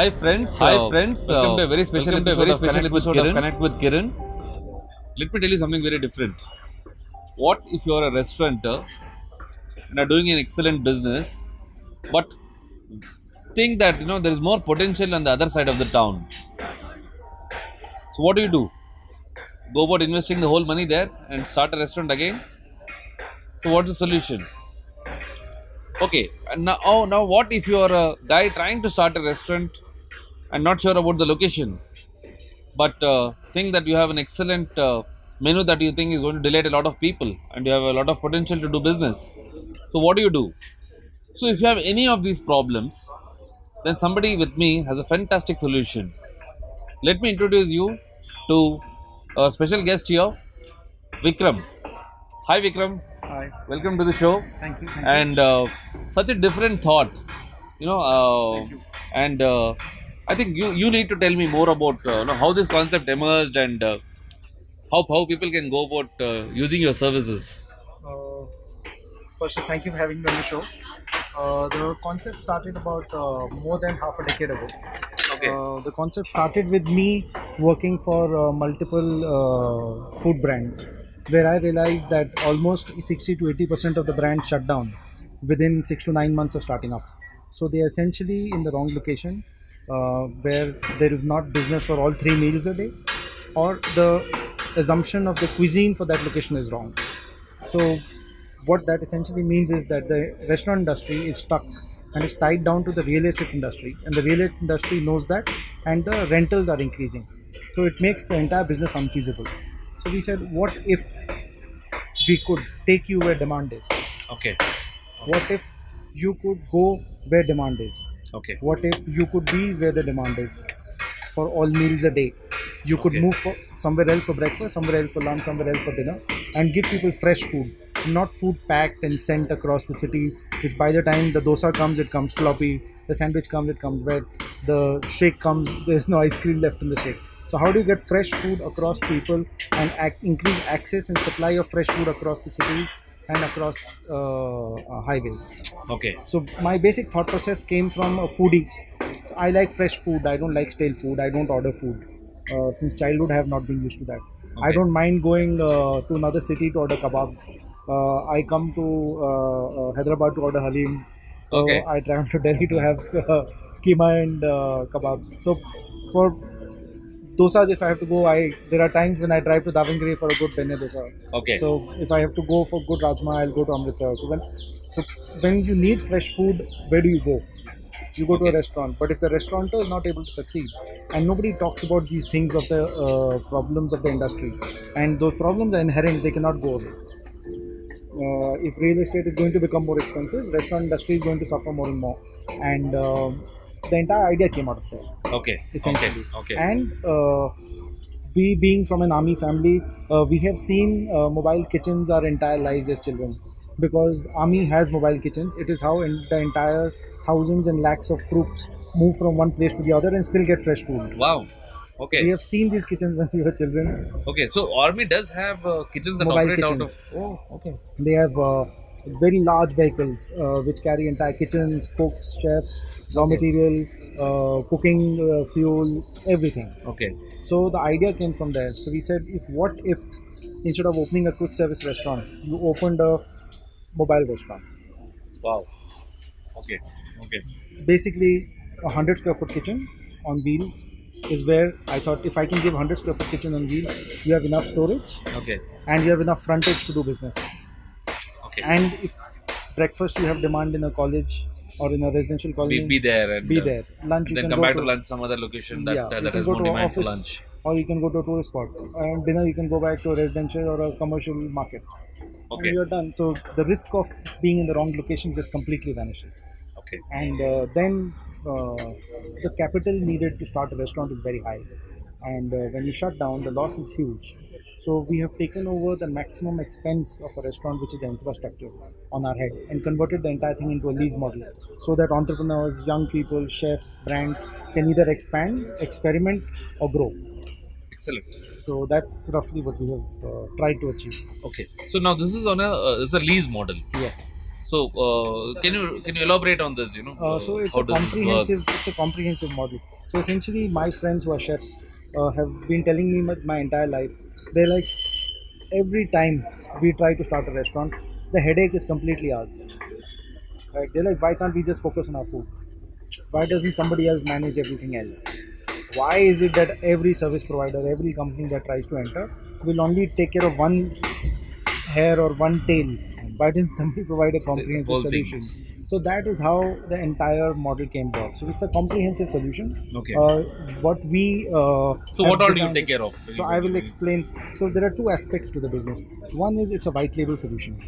Hi friends. Welcome to a very special episode of Connect with Kiran. Let me tell you something very different. What if you are a restaurateur and are doing an excellent business, but think that there is more potential on the other side of the town? So what do? Go about investing the whole money there and start a restaurant again? So what's the solution? Okay, and now what if you are a guy trying to start a restaurant and not sure about the location? But think that you have an excellent menu that you think is going to delight a lot of people and you have a lot of potential to do business. So what do? So if you have any of these problems, then somebody with me has a fantastic solution. Let me introduce you to a special guest here, Vikram. Hi Vikram, Hi. welcome to the show. Thank you. Thank you. And such a different thought, you know Thank you. and I think you need to tell me more about how this concept emerged and how people can go about using your services. Uh, Firstly, thank you for having me on the show. The concept started about more than half a decade ago. Okay. The concept started with me working for multiple food brands, where I realized that almost 60 to 80% of the brands shut down within 6 to 9 months of starting up. So they are essentially in the wrong location, where there is not business for all 3 meals a day, or the assumption of the cuisine for that location is wrong. So what that essentially means is that the restaurant industry is stuck and is tied down to the real estate industry, and the real estate industry knows that, and the rentals are increasing. So it makes the entire business unfeasible. So we said, what if we could take you where demand is? Okay. What if you could go where demand is? Okay. What if you could be where the demand is for all meals a day? You could Okay. move for somewhere else for breakfast, somewhere else for lunch, somewhere else for dinner, and give people fresh food, not food packed and sent across the city, which by the time the dosa comes, it comes floppy, the sandwich comes, it comes wet, the shake comes, there's no ice cream left in the shake. So how do you get fresh food across people and increase access and supply of fresh food across the cities and across highways? Okay. So my basic thought process came from a foodie. So I like fresh food. I don't like stale food. I don't order food. Since childhood, I have not been used to that. I Okay. don't mind going to another city to order kebabs. I come to Hyderabad to order halim. So Okay. I travel to Delhi to have keema and kebabs. So for dosas, if I have to go, there are times when I drive to Davangere for a good benne dosa. Okay. So if I have to go for good rajma, I'll go to Amritsar. So when you need fresh food, where do you go? You go to a Okay. restaurant. But if the restaurateur is not able to succeed, and nobody talks about these things of the problems of the industry, and those problems are inherent, they cannot go away. If real estate is going to become more expensive, restaurant industry is going to suffer more and more, and the entire idea came out of there Okay. essentially. Okay. And we being from an army family, we have seen mobile kitchens our entire lives as children, because army has mobile kitchens. It is how the entire thousands and lakhs of troops move from one place to the other and still get fresh food. Wow. So we Okay. have seen these kitchens when we were children. Okay. So army does have kitchens that Mobile operate out of. kitchens. Oh. Okay. They have very large vehicles which carry entire kitchens, cooks, chefs, raw Okay. material, cooking fuel, everything. Okay. So the idea came from there. So we said, what if instead of opening a quick service restaurant, you opened a mobile restaurant? Wow. Okay. Okay. Basically, a 100 square foot kitchen on wheels is where I thought, if I can give 100 square foot kitchen on wheels, you have enough storage Okay. and you have enough frontage to do business. Okay. And if breakfast you have demand in a college or in a residential colony, Be there and be there. Lunch you then can come go back to to lunch some other location that yeah, you that can has go more to an demand for office, lunch. or you can go to a tourist spot. And dinner you can go back to a residential or a commercial market. Okay. And you're done. So the risk of being in the wrong location just completely vanishes. Okay. And then the capital needed to start a restaurant is very high. And when you shut down, the loss is huge. So we have taken over the maximum expense of a restaurant, which is the infrastructure, on our head, and converted the entire thing into a lease model, so that entrepreneurs, young people, chefs, brands can either expand, experiment, or grow. Excellent. So that's roughly what we have tried to achieve. Okay. So now this is on a it's a lease model. Yes. So can you elaborate on this? So it's How a does this work? comprehensive model. So essentially, my friends who are chefs have been telling me my entire life. They're like, every time we try to start a restaurant, the headache is completely ours. Right? They're like, why can't we just focus on our food? Why doesn't somebody else manage everything else? Why is it that every service provider, every company that tries to enter will only take care of one hair or one tail? Why didn't somebody provide a The comprehensive whole thing. solution? So that is how the entire model came about. So it's a comprehensive solution. Okay. What we So have what all do you designed. take care of? So I will explain. So there are two aspects to the business. One is it's a white label solution.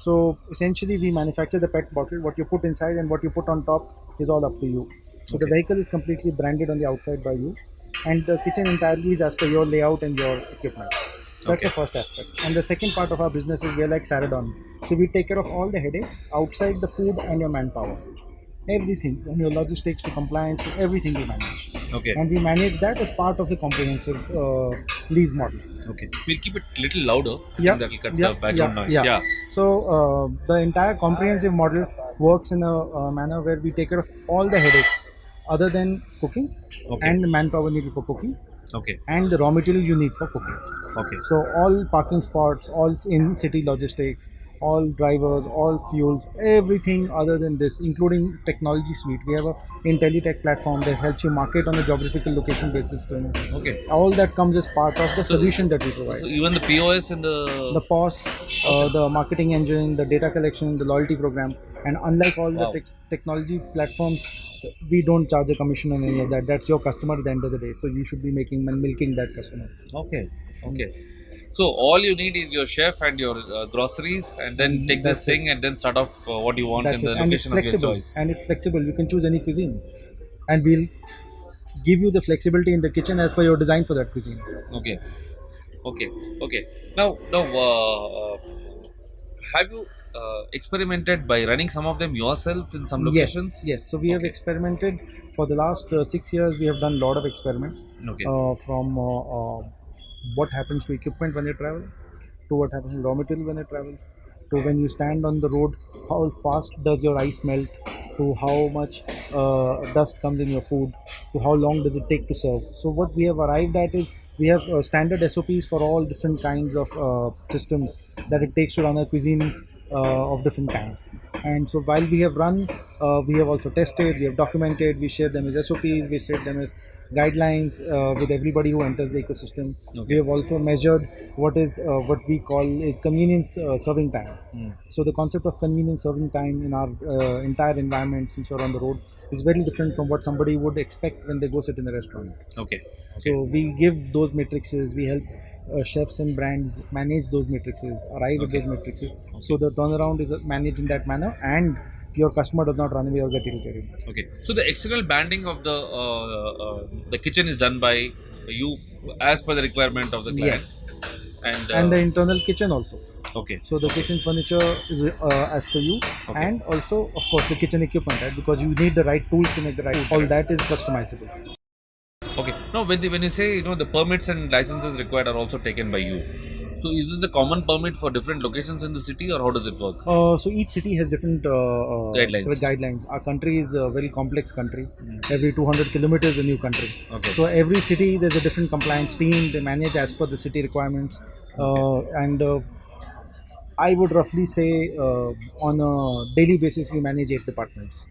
So essentially, we manufacture the PET bottle. What you put inside and what you put on top is all up to you. So the Okay. vehicle is completely branded on the outside by you, and the kitchen entirely is as per your layout and your equipment. That's the Okay. first aspect. And the second part of our business is we're like Saradon. So we take care of all the headaches outside the food and your manpower. Everything, from your logistics to compliance to everything we manage. Okay. And we manage that as part of the comprehensive lease model. Okay. We'll keep it little louder. I Yeah, think that will cut yeah, the background noise. yeah. Yeah. So the entire comprehensive model works in a manner where we take care of all the headaches other than cooking Okay. and the manpower needed for cooking Okay. and the raw material you need for cooking. Okay. So all parking spots, all in city logistics, all drivers, all fuels, everything other than this, including technology suite. We have a IntelliTech platform that helps you market on a geographical location based system. Okay. All that comes as part of the So- solution that we provide. So even the POS and The POS, the marketing engine, the data collection, the loyalty program, and unlike all Wow. the technology platforms, we don't charge a commission on any of that. That's your customer at the end of the day. So you should be milking that customer. Okay. Okay. So all you need is your chef and your groceries, and then take this That's it. thing and then start off what you want That's in the it. And it's location of your flexible. choice. And it's flexible. You can choose any cuisine, and we'll give you the flexibility in the kitchen as per your design for that cuisine. Okay. Okay. Okay. Now, have you experimented by running some of them yourself in some locations? Yes. So we have Okay. experimented for the last 6 years. We have done a lot of experiments Okay. from what happens to equipment when it travels, to what happens to raw material when it travels, to when you stand on the road, how fast does your ice melt, to how much dust comes in your food, to how long does it take to serve. So what we have arrived at is we have standard SOPs for all different kinds of systems that it takes to run a cuisine of different kind. And so while we have run, we have also tested, we have documented, we share them as SOPs, we share them as guidelines with everybody who enters the ecosystem. Okay. We have also measured what we call is convenience serving time. So the concept of convenience serving time in our entire environment, since you're on the road, is very different from what somebody would expect when they go sit in a restaurant. Okay. So we give those matrices. We help chefs and brands manage those matrices, arrive at those matrices. So the turnaround is managed in that manner, and your customer does not run away or get irritated. Okay. So the external banding of the kitchen is done by you as per the requirement of the client. Yes, And, and the internal kitchen also. okay. So the kitchen furniture is as per you, Okay. and also of course the kitchen equipment, right? Because you need the right tools to make the right. All that is customizable. Okay. Now, when you say the permits and licenses required are also taken by you. So is this a common permit for different locations in the city, or how does it work? So each city has different Guidelines. Our country is a very complex country. Every 200 kilometers, a new country. Okay. So every city there's a different compliance team. They manage as per the city requirements, and I would roughly say on a daily basis we manage 8 departments.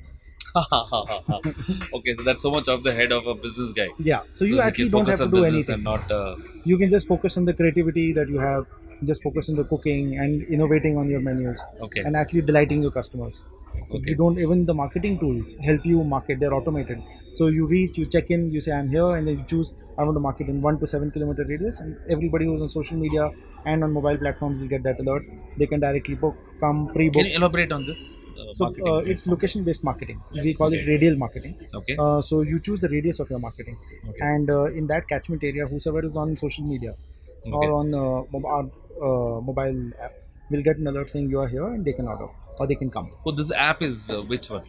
Okay, so that's so much off the head of a business guy. Yeah. So you he actually can don't focus have to on do business anything. and not. You can just focus on the creativity that you have, just focus on the cooking and innovating on your menus, Okay. and actually delighting your customers. So Okay. you don't even the marketing tools help you market. They're automated. So you reach, you check in, you say I'm here, and then you choose I want to market in 1 to 7 kilometer radius, and everybody who's on social media and on mobile platforms will get that alert. They can directly book, come pre-book. Can you elaborate on this? So Marketing. it's location-based marketing. We call it Okay. radial marketing. Okay. So you choose the radius of your marketing, Okay. and in that catchment area, whosoever is on social media Okay. or on our mobile app will get an alert saying you are here, and they can order or they can come. So this app is which one?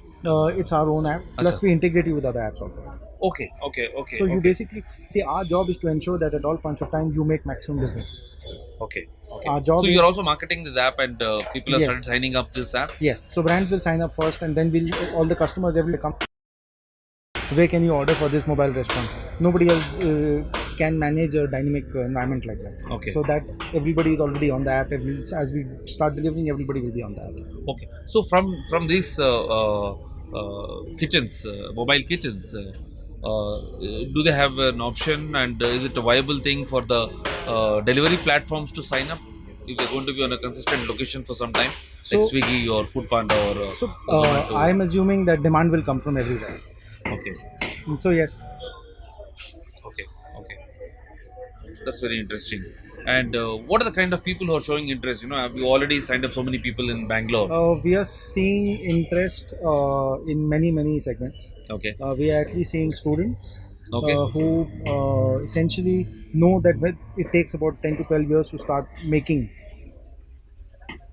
It's our own app. Plus, Acha. we integrate you with other apps also. Okay. Okay. Okay. So you okay. basically see our job is to ensure that at all points of time you make maximum business. Okay. Okay. Our job So is, you're also marketing this app, and people have started yes, signing up this app. yes. So brands will sign up first, and then we'll all the customers every come. Where can you order for this mobile restaurant? Nobody else can manage a dynamic environment like that. Okay. So that everybody is already on the app. As we start delivering, everybody will be on the app. Okay. So from these kitchens, mobile kitchens, do they have an option, and is it a viable thing for the delivery platforms to sign up if they're going to be on a consistent location for some time, like So, Swiggy or Foodpanda or Zomato? I'm assuming that demand will come from everywhere. Okay. So yes, Okay. Okay. That's very interesting. And what are the kind of people who are showing interest? Have you already signed up so many people in Bangalore? we are seeing interest in many segments. Okay. We are actually seeing students Okay. who essentially know that it takes about 10 to 12 years to start making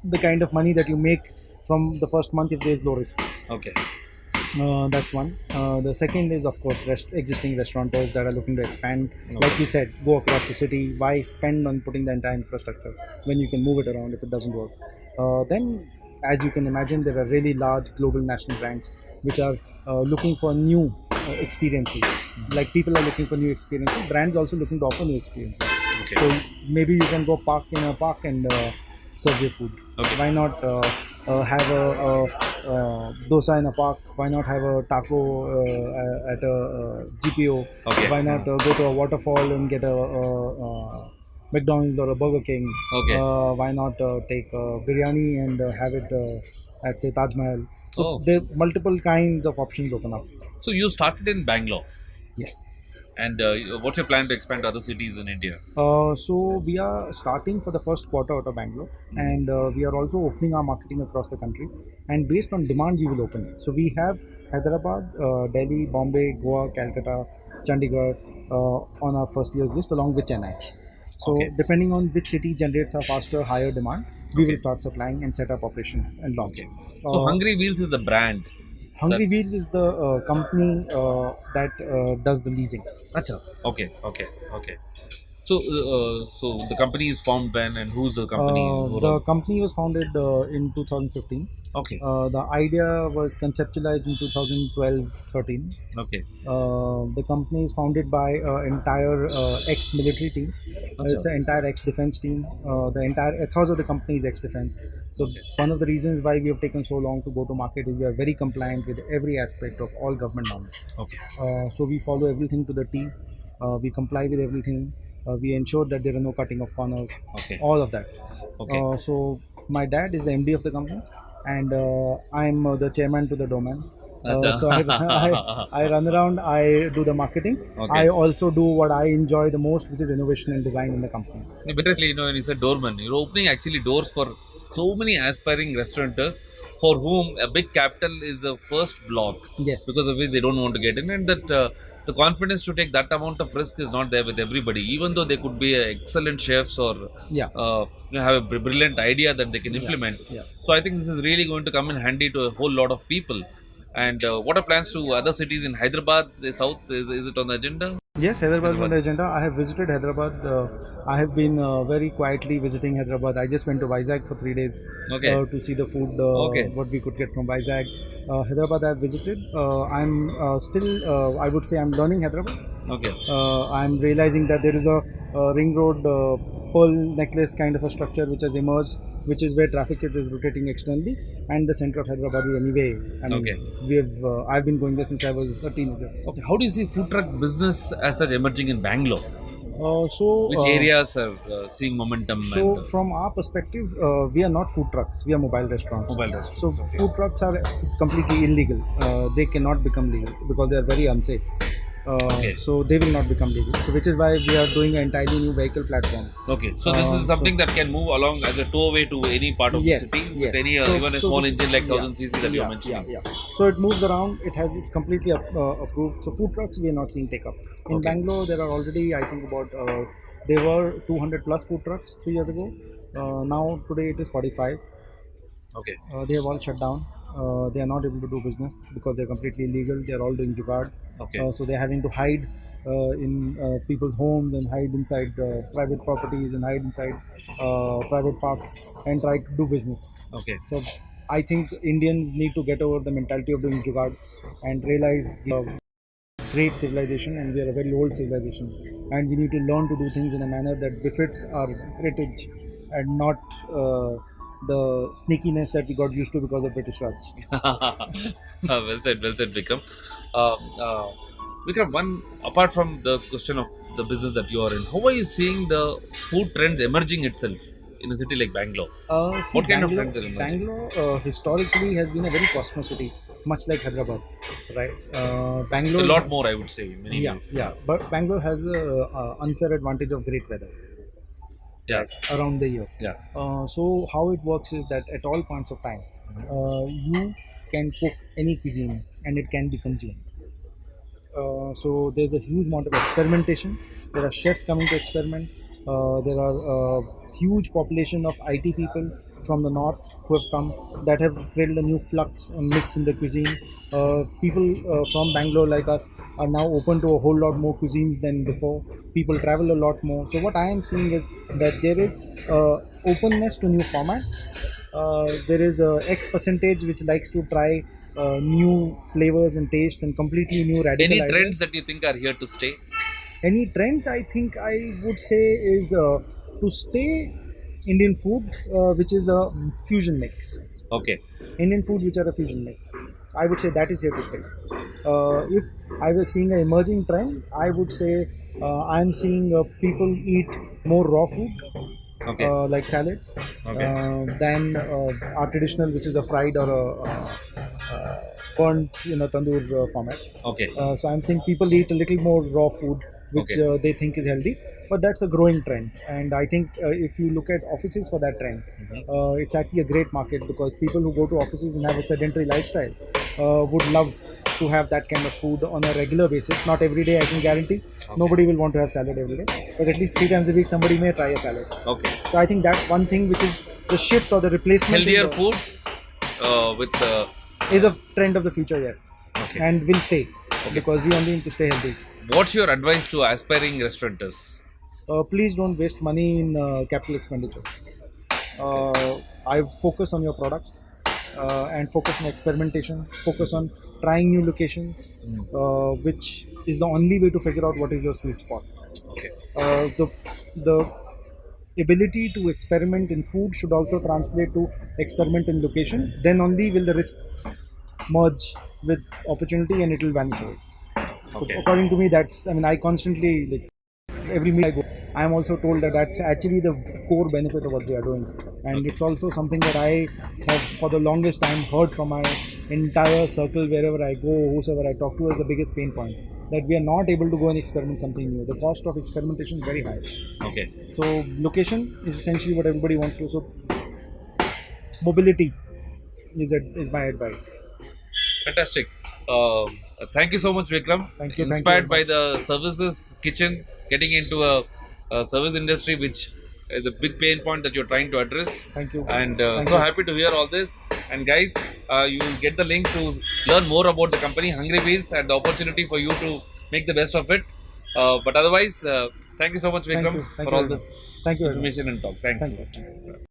the kind of money that you make from the first month if there is low risk. Okay. That's one. The second is, of course, existing restaurateurs that are looking to expand. Okay. Like you said, go across the city. Why spend on putting the entire infrastructure when you can move it around if it doesn't work? Then, as you can imagine, there are really large global national brands which are looking for new experiences. Like people are looking for new experiences. Brands also looking to offer new experiences. Okay. So maybe you can go park in a park and serve your food. Okay. Why not have a dosa in a park? Why not have a taco at a GPO? Okay. Why not go to a waterfall and get a McDonald's or a Burger King? Okay. Why not take biryani and have it at say Taj Mahal? So Oh. there multiple kinds of options open up. So you started in Bangalore, Yes. and what's your plan to expand to other cities in India? So we are starting for the first quarter out of Bangalore, and we are also opening our marketing across the country. And based on demand, we will open it. So we have Hyderabad, Delhi, Bombay, Goa, Calcutta, Chandigarh on our first year's list, along with Chennai. So Okay. depending on which city generates a faster, higher demand, we Okay. will start supplying and set up operations and launch. Okay. So HungryWheels is the brand. HungryWheels is the company that does the leasing. Acha. Okay. Okay. Okay. So the company is formed when, and who's the company? The company was founded in 2015. Okay. The idea was conceptualized in 2012-13. Okay. The company is founded by an entire ex-military team. It's an entire ex-defense team. The entire ethos of the company is ex-defense. So one of the reasons why we have taken so long to go to market is we are very compliant with every aspect of all government norms. Okay. So we follow everything to the T. We comply with everything. We ensure that there are no cutting of corners. Okay. All of that. Okay. So my dad is the MD of the company, and I'm the chairman to the domain. So I run around. I do the marketing. Okay. I also do what I enjoy the most, which is innovation and design in the company. Interestingly, when you said doorman, you're opening actually doors for so many aspiring restaurateurs for whom a big capital is the first block. Yes. Because of which they don't want to get in, and that the confidence to take that amount of risk is not there with everybody, even though they could be excellent chefs or Yeah. have a brilliant idea that they can implement. Yeah. So I think this is really going to come in handy to a whole lot of people. And what are plans to other cities in Hyderabad, South? Is it on the agenda? Yes, Hyderabad is on the agenda. I have visited Hyderabad. I have been very quietly visiting Hyderabad. I just went to Vizag for 3 days Okay. to see the food, Okay. what we could get from Vizag. Hyderabad I have visited. I'm still, I would say I'm learning Hyderabad. Okay. I'm realizing that there is a ring road pearl necklace kind of a structure which has emerged, which is where traffic is rotating externally, and the center of Hyderabad is anyway. I mean, Okay. I've been going there since I was a teenager. Okay. How do you see food truck business as such emerging in Bangalore? Which areas are seeing momentum? So, and, from our perspective, we are not food trucks. We are mobile restaurants. Mobile restaurants, So, okay. food trucks are completely illegal. They cannot become legal because they are very unsafe. Okay. So, they will not become legal. So, which is why we are doing an entirely new vehicle platform. Okay, so this is something that can move along as a tow-away to any part of Yes, the city with yes. any So- even a so small this- engine like 1000 yeah, cc that you're mentioning. Yeah. So it moves around. It's completely approved. So food trucks we are not seeing take up. In Okay. Bangalore, there are already I think about there were 200 plus food trucks 3 years ago. Now today it is 45. Okay, They have all shut down. They are not able to do business because they're completely illegal. They are all doing jugaad. Okay. So they're having to hide in people's homes and hide inside private properties and hide inside private parks and try to do business. Okay. So I think Indians need to get over the mentality of doing jugaad and realize great civilization and we are a very old civilization and we need to learn to do things in a manner that befits our heritage and not the sneakiness that we got used to because of British Raj. Well said, Vikram. Uh, uh, Vikram, apart from the question of the business that you are in, how are you seeing the food trends emerging itself in a city like Bangalore? What kind of trends are emerging? Bangalore historically has been a very cosmos city, much like Hyderabad, right? It's Bangalore, a lot more, I would say, in many yeah, ways. yeah. But Bangalore has a unfair advantage of great weather, Yeah, right, around the year. yeah. So how it works is that at all points of time, you can cook any cuisine and it can be consumed. So there's a huge amount of experimentation. There are chefs coming to experiment. There are huge population of IT people from the north who have come that have created a new flux and mix in the cuisine. People from Bangalore like us are now open to a whole lot more cuisines than before. People travel a lot more. So what I am seeing is that there is openness to new formats. There is a X percentage which likes to try new flavors and tastes and completely new radical Any ideas. trends that you think are here to stay? Any trends I think I would say is to stay Indian food, which is a fusion mix. Okay. Indian food which are a fusion mix. I would say that is here to stay. If I was seeing an emerging trend, I would say I'm seeing people eat more raw food, Okay. like salads, Okay. than our traditional, which is a fried or burnt in a tandoor format. Okay. So I'm seeing people eat a little more raw food, which Okay. they think is healthy. But that's a growing trend, and I think if you look at offices for that trend, it's actually a great market because people who go to offices and have a sedentary lifestyle would love to have that kind of food on a regular basis. Not every day, I can guarantee. Nobody will want to have salad every day, but at least 3 times a week, somebody may try a salad. Okay. So I think that's one thing which is the shift or the replacement. Healthier foods with is a trend of the future, yes, Okay. and will stay because we only need to stay healthy. What's your advice to aspiring restaurateurs? Please don't waste money in capital expenditure. I focus on your product and focus on experimentation, focus on trying new locations, which is the only way to figure out what is your sweet spot. Okay. The ability to experiment in food should also translate to experiment in location. Then only will the risk merge with opportunity and it will vanish away. So Okay. according to me, that's, I mean, I constantly, like, every meal I go, I am also told that that's actually the core benefit of what we are doing, and it's also something that I have for the longest time heard from my entire circle wherever I go, whosoever I talk to, is the biggest pain point, that we are not able to go and experiment something new. The cost of experimentation is very high. Okay. So location is essentially what everybody wants to. So mobility is my advice. Fantastic. Thank you so much, Vikram. Thank you. Inspired Thank you by the services kitchen, getting into a service industry, which is a big pain point that you're trying to address. Thank you. And Thank so you. happy to hear all this. And guys, you will get the link to learn more about the company HungryWheels and the opportunity for you to make the best of it. But otherwise, thank you so much, Vikram, Thank you for all very this much. Thank you very much. information and talk. Thanks. Thank you.